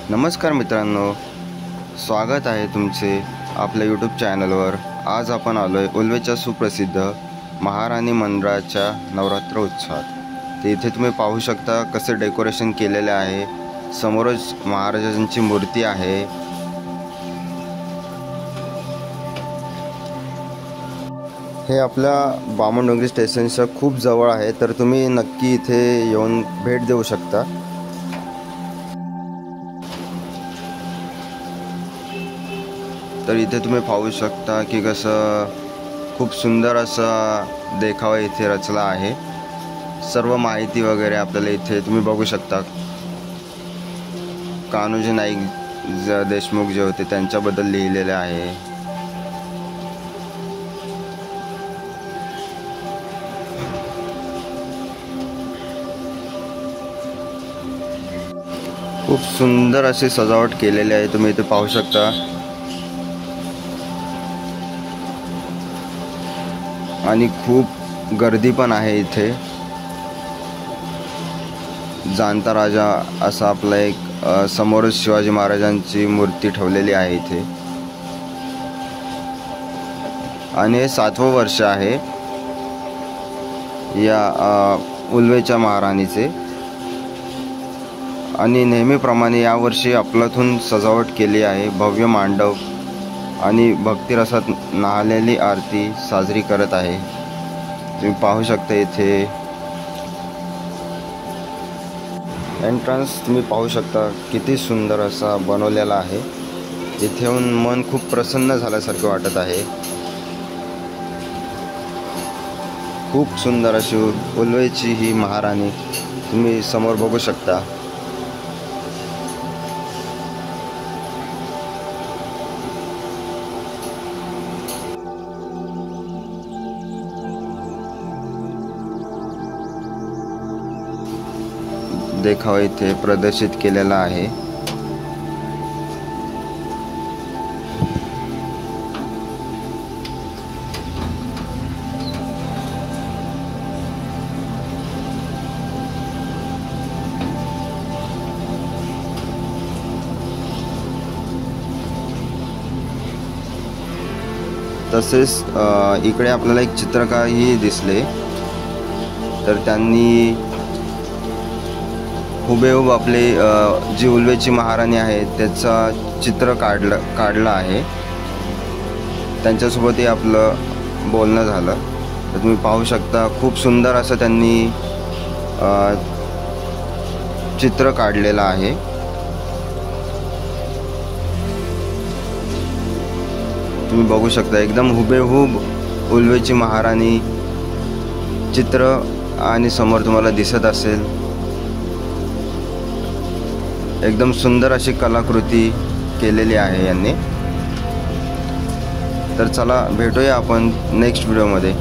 नमस्कार मित्रांनो, स्वागत आहे तुमचे आपल्या यूट्यूब चॅनलवर। आज आपण आलो आहे उल्वेच्या सुप्रसिद्ध महाराणी मंडळाच्या नवरात्र उत्सवात। ते इथे तुम्ही पाहू शकता कसे डेकोरेशन केलेले आहे। समोरच महाराजांची मूर्ती आहे। हे आपल्या बामणडोंगरी स्टेशनच्या खूप जवळ आहे, तर तुम्ही नक्की इथे येऊन भेट देऊ शकता। तर इथे तुम्ही पाहू शकता की कसं खूप सुंदर असा देखावा इथे रचला आहे। सर्व माहिती वगैरे आपल्याला इथे तुम्ही बघू शकता। कान्होजी नाईक देशमुख जे होते त्यांच्याबद्दल लिहिलेले आहे। खूप सुंदर अशी सजावट केलेली आहे, तुम्ही इथे पाहू शकता। आणि खूप गर्दी पण आहे इथे। जाणता राजा असा आपला एक समोरच शिवाजी महाराजांची मूर्ती ठेवलेली आहे इथे। आणि हे 7वं वर्ष आहे या उल्वेच्या महाराणीचे। आणि नेहमीप्रमाणे यावर्षी आपल्यातून सजावट केली आहे। भव्य मांडव आणि भक्तिरसात न्हालेली आरती साजरी करत आहे। तुम्ही पाहू शकता इथे एंट्रन्स तुम्ही पाहू शकता किती सुंदर असा बनवलेला आहे। इथे येऊन मन खूप प्रसन्न झाल्यासारखे वाटत आहे। खूप सुंदर अशी उल्वेची ही महाराणी तुम्ही समोर बघू शकता। देखावा इथे प्रदर्शित केलेला आहे। तसेच इकडे आपल्याला एक चित्रकारही दिसले, तर त्यांनी हुबेहूब आपले जी उल्वेची महाराणी आहे त्याचा चित्र काढलं आहे। त्यांच्यासोबतही आपलं बोलणं झालं। तर तुम्ही पाहू शकता खूप सुंदर असं त्यांनी चित्र काढलेलं आहे। तुम्ही बघू शकता एकदम हुबेहूब उल्वेची महाराणी चित्र आणि समोर तुम्हाला दिसत असेल। एकदम सुंदर अशी कलाकृती केलेली आहे यांनी। तर चला भेटूया आपण नेक्स्ट व्हिडिओमध्ये।